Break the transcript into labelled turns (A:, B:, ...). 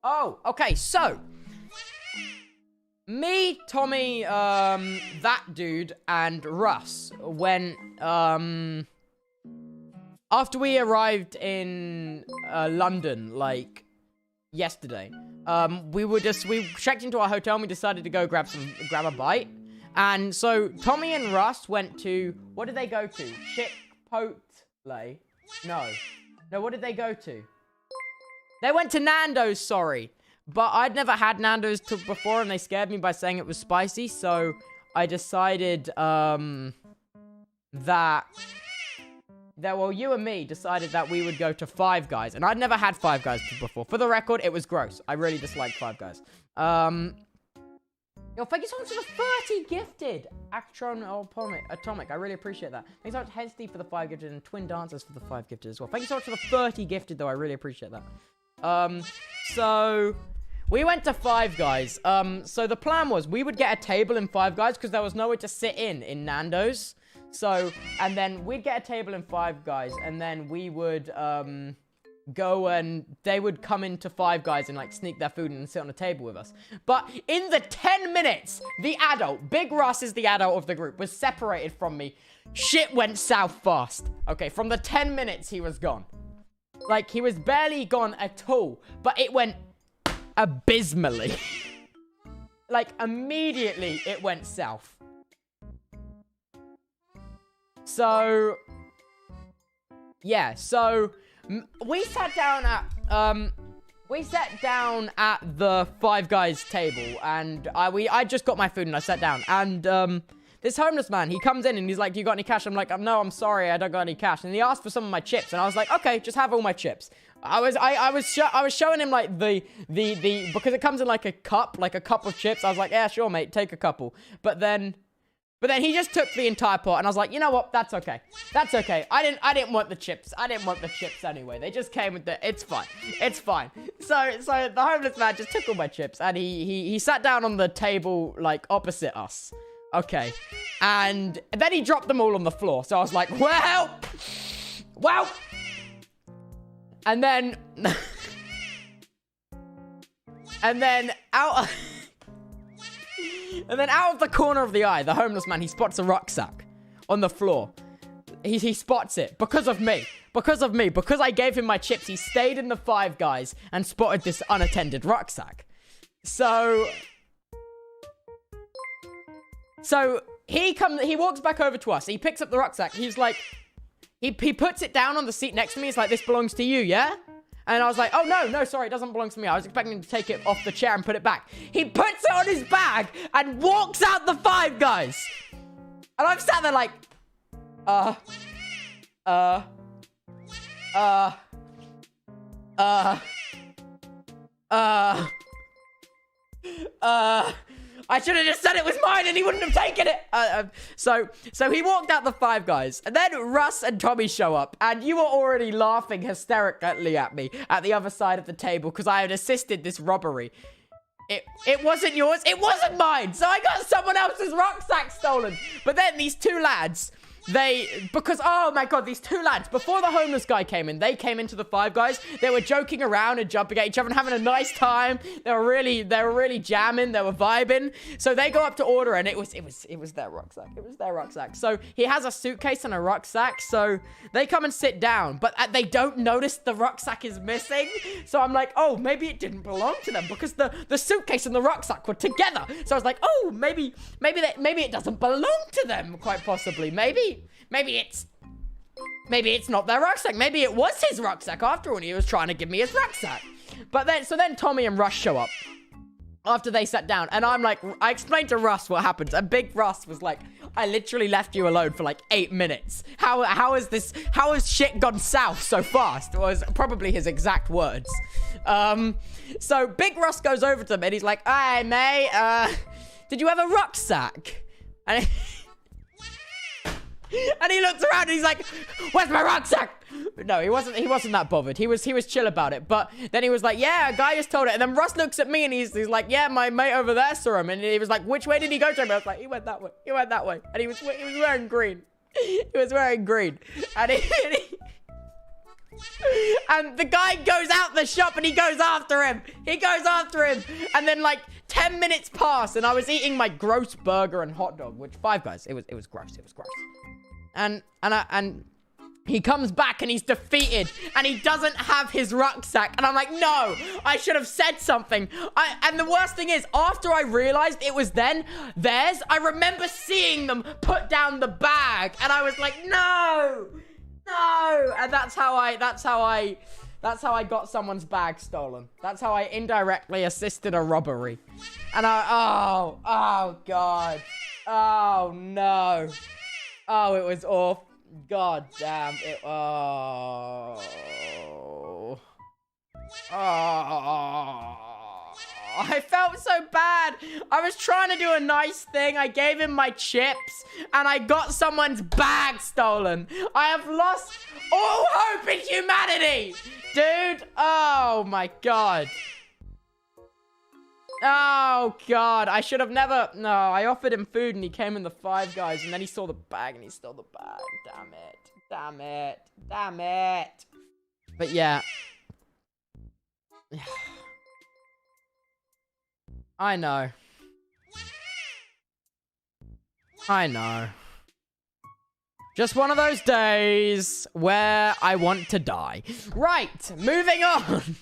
A: Oh, okay, so me, Tommy, that dude, and Russ went, after we arrived in, London, like, yesterday, we checked into our hotel and we decided to go grab a bite. And so, Tommy and Russ went to, what did they go to? Chipotle? No, what did they go to? They went to Nando's, sorry. But I'd never had Nando's before, and they scared me by saying it was spicy, so I decided, well, you and me decided that we would go to Five Guys, and I'd never had Five Guys before. For the record, it was gross. I really disliked Five Guys. Yo, thank you so much for the 30 gifted. Actron Atomic. I really appreciate that. Thanks so much, Hensty, for the 5 gifted, and Twin Dancers for the 5 gifted as well. Thank you so much for the 30 gifted, though. I really appreciate that. So we went to Five Guys. So the plan was we would get a table in Five Guys because there was nowhere to sit in Nando's. So, and then we'd get a table in Five Guys, and then we would, go and they would come into Five Guys and, like, sneak their food in and sit on a table with us. But in the 10 minutes, the adult, Big Russ is the adult of the group, was separated from me. Shit went south fast. Okay, from the 10 minutes, he was gone. Like, he was barely gone at all, but it went abysmally. Like, immediately, it went south. So, yeah, so we sat down at the Five Guys table, and I just got my food and I sat down, and this homeless man, he comes in and he's like, "Do you got any cash?" I'm like, "No, I'm sorry, I don't got any cash." And he asked for some of my chips, and I was like, "Okay, just have all my chips." I was showing him, like, the because it comes in like a cup of chips. I was like, "Yeah, sure, mate, take a couple." But then he just took the entire pot, and I was like, "You know what? That's okay. That's okay. I didn't want the chips. I didn't want the chips anyway. They just came with the. It's fine. It's fine." So the homeless man just took all my chips, and he sat down on the table, like, opposite us. Okay, and then he dropped them all on the floor. So I was like, well, and then out. And then out of the corner of the eye, the homeless man, he spots a rucksack on the floor. He spots it because of me. Because I gave him my chips, he stayed in the Five Guys and spotted this unattended rucksack. So he walks back over to us. He picks up the rucksack. He's like, he puts it down on the seat next to me. He's like, "This belongs to you, yeah?" And I was like, "Oh, no, sorry, it doesn't belong to me. I was expecting him to take it off the chair and put it back." He puts it on his bag and walks out the Five Guys. And I'm sat there like, I should have just said it was mine and he wouldn't have taken it. So he walked out the Five Guys. And then Russ and Tommy show up. And you were already laughing hysterically at me at the other side of the table because I had assisted this robbery. It wasn't yours. It wasn't mine. So I got someone else's rucksack stolen. But then these two lads... oh my god, these two lads, before the homeless guy came in, they came into the Five Guys. They were joking around and jumping at each other and having a nice time. They were really jamming. They were vibing. So they go up to order, and it was their rucksack. It was their rucksack. So he has a suitcase and a rucksack. So they come and sit down, but they don't notice the rucksack is missing. So I'm like, oh, maybe it didn't belong to them because the suitcase and the rucksack were together. So I was like, oh, maybe it doesn't belong to them. Quite possibly, Maybe it's not their rucksack. Maybe it was his rucksack after all, and he was trying to give me his rucksack. But then Tommy and Russ show up after they sat down, and I'm like, I explained to Russ what happened, and Big Russ was like, "I literally left you alone for like 8 minutes. How has shit gone south so fast?" Was probably his exact words. So Big Russ goes over to him, and he's like, "Hey, mate, did you have a rucksack?" And he looks around and he's like, "Where's my rucksack?" No, he wasn't that bothered. He was chill about it. But then he was like, "Yeah, a guy just told it." And then Russ looks at me and he's like, "Yeah, my mate over there saw him." And he was like, "Which way did he go to him?" I was like, "He went that way. He went that way." And he was wearing green. He was wearing green. And And the guy goes out the shop and he goes after him. And then like 10 minutes pass and I was eating my gross burger and hot dog, which Five Guys, it was gross. And he comes back and he's defeated and he doesn't have his rucksack. And I'm like, no, I should have said something. And the worst thing is, after I realized it was theirs, I remember seeing them put down the bag and I was like, no. And that's how I got someone's bag stolen. That's how I indirectly assisted a robbery. And oh God. Oh no. Oh, it was awful. God damn it. Oh. I felt so bad. I was trying to do a nice thing. I gave him my chips and I got someone's bag stolen. I have lost all hope in humanity. Dude. Oh my God. Oh God. I should have never. No, I offered him food and he came in the Five Guys and then he saw the bag and he stole the bag. Damn it. But yeah. I know. Just one of those days where I want to die. Right, moving on.